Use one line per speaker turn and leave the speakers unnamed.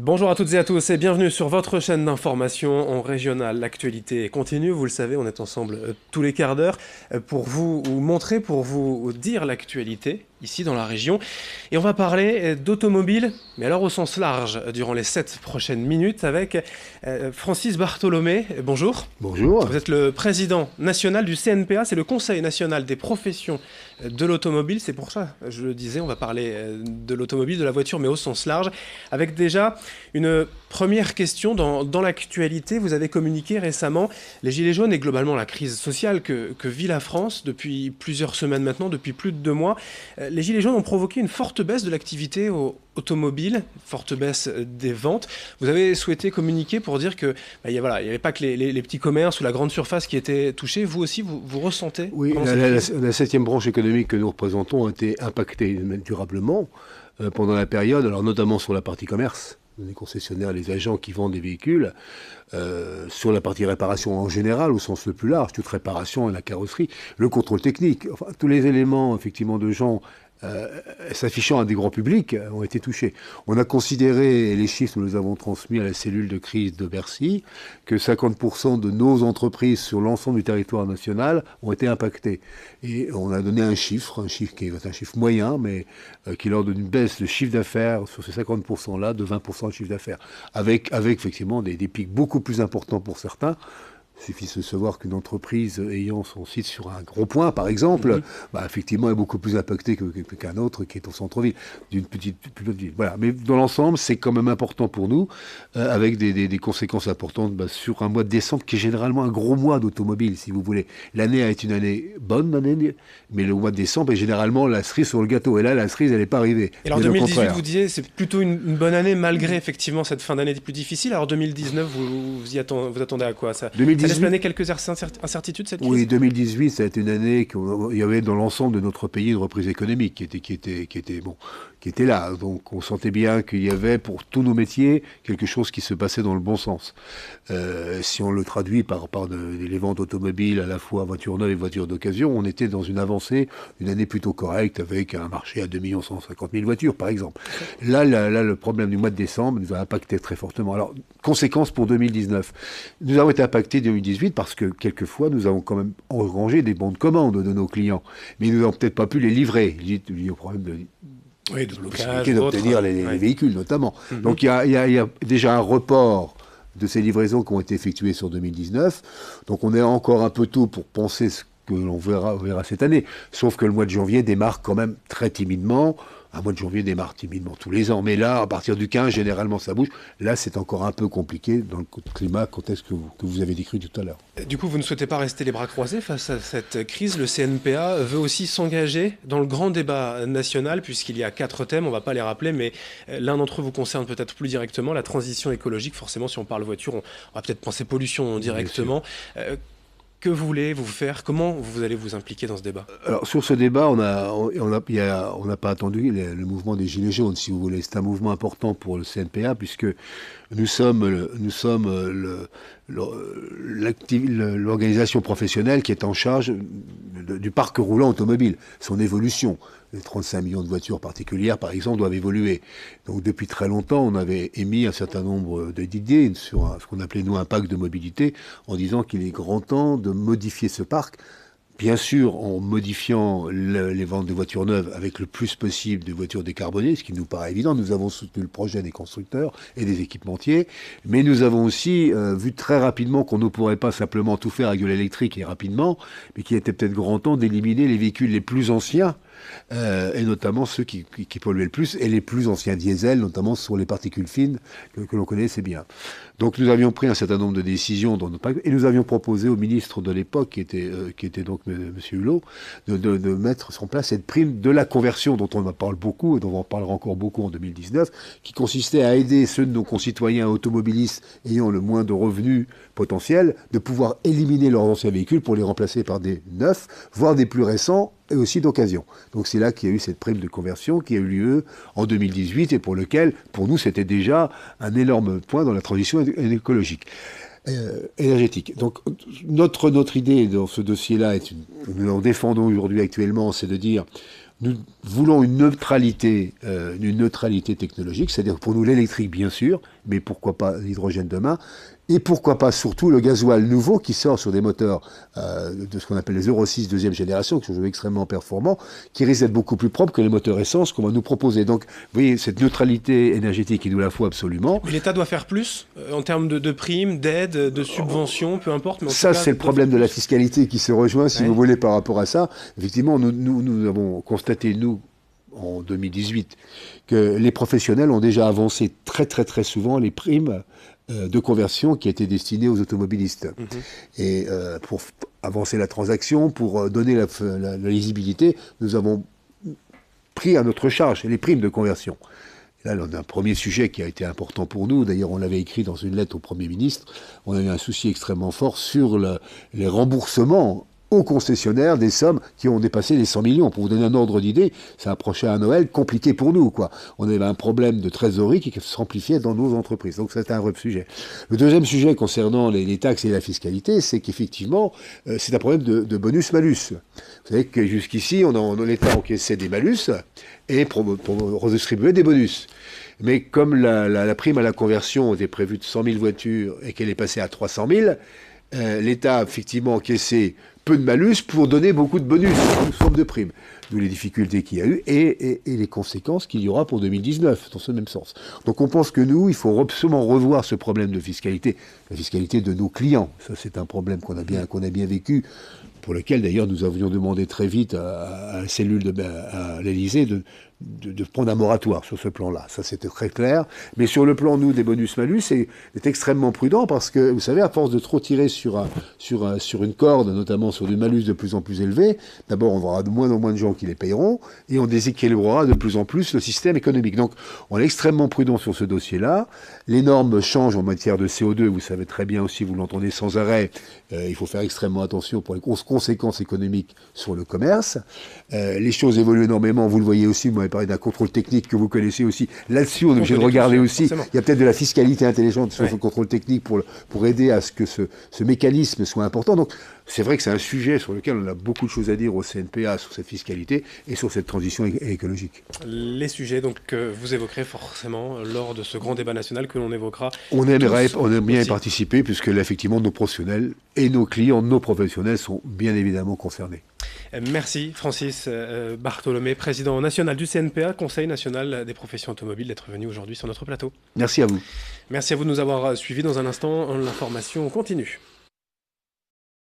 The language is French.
Bonjour à toutes et à tous et bienvenue sur votre chaîne d'information en régional. L'actualité continue, vous le savez, on est ensemble tous les quarts d'heure pour vous montrer, pour vous dire l'actualité ici dans la région. Et on va parler d'automobile, mais alors au sens large, durant les 7 prochaines minutes avec Francis Bartholomé. Bonjour.
Bonjour.
Vous êtes le président national du CNPA, c'est le Conseil national des professions de l'automobile. C'est pour ça, je le disais, on va parler de l'automobile, de la voiture, mais au sens large. Avec déjà une première question dans l'actualité. Vous avez communiqué récemment les Gilets jaunes et globalement la crise sociale que vit la France depuis plusieurs semaines maintenant, depuis plus de 2 mois. Les Gilets jaunes ont provoqué une forte baisse de l'activité automobile, forte baisse des ventes. Vous avez souhaité communiquer pour dire que il n'y avait pas que les petits commerces ou la grande surface qui étaient touchés. Vous aussi, vous ressentez?
Oui, la septième branche économique que nous représentons a été impactée durablement pendant la période, alors notamment sur la partie commerce, les concessionnaires, les agents qui vendent des véhicules, sur la partie réparation en général, au sens le plus large, toute réparation et la carrosserie, le contrôle technique, enfin, tous les éléments effectivement de gens s'affichant à des grands publics ont été touchés. On a considéré, et les chiffres nous les avons transmis à la cellule de crise de Bercy, que 50% de nos entreprises sur l'ensemble du territoire national ont été impactées. Et on a donné un chiffre qui est un chiffre moyen, mais qui leur donne une baisse de chiffre d'affaires sur ces 50%-là de 20% de chiffre d'affaires, avec effectivement des pics beaucoup plus importants pour certains. Il suffit de se voir qu'une entreprise ayant son site sur un gros point, par exemple, effectivement, est beaucoup plus impactée qu'un autre qui est au centre-ville, d'une plus petite ville. Voilà. Mais dans l'ensemble, c'est quand même important pour nous, avec des conséquences importantes sur un mois de décembre, qui est généralement un gros mois d'automobile, si vous voulez. L'année a été une année bonne, mais le mois de décembre est généralement la cerise sur le gâteau. Et là, la cerise, elle n'est pas arrivée.
Et alors 2018, vous disiez, c'est plutôt une bonne année, malgré effectivement cette fin d'année plus difficile. Alors 2019, vous attendez à quoi ça?
2018,
ça laisse planer quelques incertitudes, cette crise?
Oui, 2018, ça a été une année qu'il y avait dans l'ensemble de notre pays une reprise économique qui était là. Donc on sentait bien qu'il y avait pour tous nos métiers quelque chose qui se passait dans le bon sens. Si on le traduit par les ventes automobiles, à la fois voitures neuves et voitures d'occasion, on était dans une avancée, une année plutôt correcte, avec un marché à 2 150 000 voitures, par exemple. Là, le problème du mois de décembre nous a impacté très fortement. Alors, conséquence pour 2019. Nous avons été impactés 2018 parce que, quelquefois, nous avons quand même engrangé des bons de commande de nos clients. Mais nous n'avons peut-être pas pu les livrer. Il y a au problème de possibilité d'obtenir les véhicules, notamment. Donc, il y a déjà un report de ces livraisons qui ont été effectuées sur 2019. Donc, on est encore un peu tôt pour penser ce que l'on verra cette année. Sauf que le mois de janvier démarre quand même très timidement. Un mois de janvier démarre timidement tous les ans. Mais là, à partir du 15, généralement, ça bouge. Là, c'est encore un peu compliqué dans le climat, contexte que vous avez décrit tout à l'heure.
Du coup, vous ne souhaitez pas rester les bras croisés face à cette crise. Le CNPA veut aussi s'engager dans le grand débat national, puisqu'il y a 4 thèmes, on ne va pas les rappeler, mais l'un d'entre eux vous concerne peut-être plus directement, la transition écologique. Forcément, si on parle voiture, on va peut-être penser pollution directement. Que voulez-vous faire? Comment vous allez vous impliquer dans ce débat?
Alors, sur ce débat, on n'a pas attendu le mouvement des Gilets jaunes, si vous voulez. C'est un mouvement important pour le CNPA, puisque nous sommes l'organisation professionnelle qui est en charge du parc roulant automobile, son évolution. Les 35 millions de voitures particulières, par exemple, doivent évoluer. Donc, depuis très longtemps, on avait émis un certain nombre d'idées sur ce qu'on appelait, nous, un pacte de mobilité, en disant qu'il est grand temps de modifier ce parc. Bien sûr, en modifiant les ventes de voitures neuves avec le plus possible de voitures décarbonées, ce qui nous paraît évident. Nous avons soutenu le projet des constructeurs et des équipementiers, mais nous avons aussi vu très rapidement qu'on ne pourrait pas simplement tout faire avec de l'électrique et rapidement, mais qu'il était peut-être grand temps d'éliminer les véhicules les plus anciens, et notamment ceux qui polluaient le plus, et les plus anciens diesels, notamment sur les particules fines que l'on connaissait bien. Donc nous avions pris un certain nombre de décisions dans notre pacte, et nous avions proposé au ministre de l'époque, qui était donc M. Hulot, de mettre en place cette prime de la conversion dont on en parle beaucoup, et dont on en parlera encore beaucoup en 2019, qui consistait à aider ceux de nos concitoyens automobilistes ayant le moins de revenus potentiels, de pouvoir éliminer leurs anciens véhicules pour les remplacer par des neufs, voire des plus récents, et aussi d'occasion. Donc c'est là qu'il y a eu cette prime de conversion qui a eu lieu en 2018 et pour lequel, pour nous, c'était déjà un énorme point dans la transition énergétique. Donc notre idée dans ce dossier-là, nous en défendons aujourd'hui actuellement, c'est de dire Nous voulons une neutralité technologique, c'est-à-dire pour nous l'électrique bien sûr, mais pourquoi pas l'hydrogène demain, et pourquoi pas surtout le gasoil nouveau qui sort sur des moteurs de ce qu'on appelle les Euro 6 deuxième génération, qui sont extrêmement performants, qui risquent d'être beaucoup plus propres que les moteurs essence qu'on va nous proposer. Donc, vous voyez, cette neutralité énergétique, il nous la faut absolument.
Mais l'État doit faire plus en termes de primes, d'aides, de subventions, peu importe. Mais
ça, c'est le problème de la fiscalité qui se rejoint, si vous voulez, par rapport à ça. Effectivement, nous avons constaté, nous, en 2018, que les professionnels ont déjà avancé très très très souvent les primes de conversion qui étaient destinées aux automobilistes. Et pour avancer la transaction, pour donner la lisibilité, nous avons pris à notre charge les primes de conversion. Et là, on a un premier sujet qui a été important pour nous. D'ailleurs, on l'avait écrit dans une lettre au Premier ministre. On avait un souci extrêmement fort sur les remboursements aux concessionnaires des sommes qui ont dépassé les 100 millions. Pour vous donner un ordre d'idée, ça approchait à Noël compliqué pour nous, quoi. On avait un problème de trésorerie qui s'amplifiait dans nos entreprises. Donc c'était un vrai sujet. Le deuxième sujet concernant les taxes et la fiscalité, c'est qu'effectivement, c'est un problème de bonus-malus. Vous savez que jusqu'ici, l'État encaissait des malus et pour redistribuer des bonus. Mais comme la prime à la conversion était prévue de 100 000 voitures et qu'elle est passée à 300 000, l'État a effectivement encaissé peu de malus pour donner beaucoup de bonus sous forme de primes. D'où les difficultés qu'il y a eu et les conséquences qu'il y aura pour 2019, dans ce même sens. Donc on pense que nous, il faut absolument revoir ce problème de fiscalité, la fiscalité de nos clients. Ça, c'est un problème qu'on a bien vécu, pour lequel d'ailleurs nous avions demandé très vite à la cellule à l'Élysée de prendre un moratoire sur ce plan-là. Ça, c'était très clair. Mais sur le plan, nous, des bonus-malus, c'est extrêmement prudent parce que, vous savez, à force de trop tirer sur une corde, notamment sur des malus de plus en plus élevés, d'abord, on aura de moins en moins de gens qui les payeront et on déséquilibrera de plus en plus le système économique. Donc, on est extrêmement prudent sur ce dossier-là. Les normes changent en matière de CO2. Vous savez très bien aussi, vous l'entendez sans arrêt, il faut faire extrêmement attention pour les conséquences économiques sur le commerce. Les choses évoluent énormément. Vous le voyez aussi, vous m'avez parlé d'un contrôle technique que vous connaissez aussi. Là-dessus, on est obligé de regarder aussi. Forcément. Il y a peut-être de la fiscalité intelligente sur ce contrôle technique pour aider à ce que ce mécanisme soit important. Donc, c'est vrai que c'est un sujet sur lequel on a beaucoup de choses à dire au CNPA sur cette fiscalité et sur cette transition écologique.
Les sujets donc, que vous évoquerez forcément lors de ce grand débat national que l'on évoquera.
On aime bien y participer puisque là, effectivement, nos professionnels et nos clients, nos professionnels sont bien évidemment concernés.
Merci Francis Bartholomé, président national du CNPA, Conseil national des professions automobiles, d'être venu aujourd'hui sur notre plateau.
Merci à vous.
Merci à vous de nous avoir suivis. Dans un instant, l'information continue.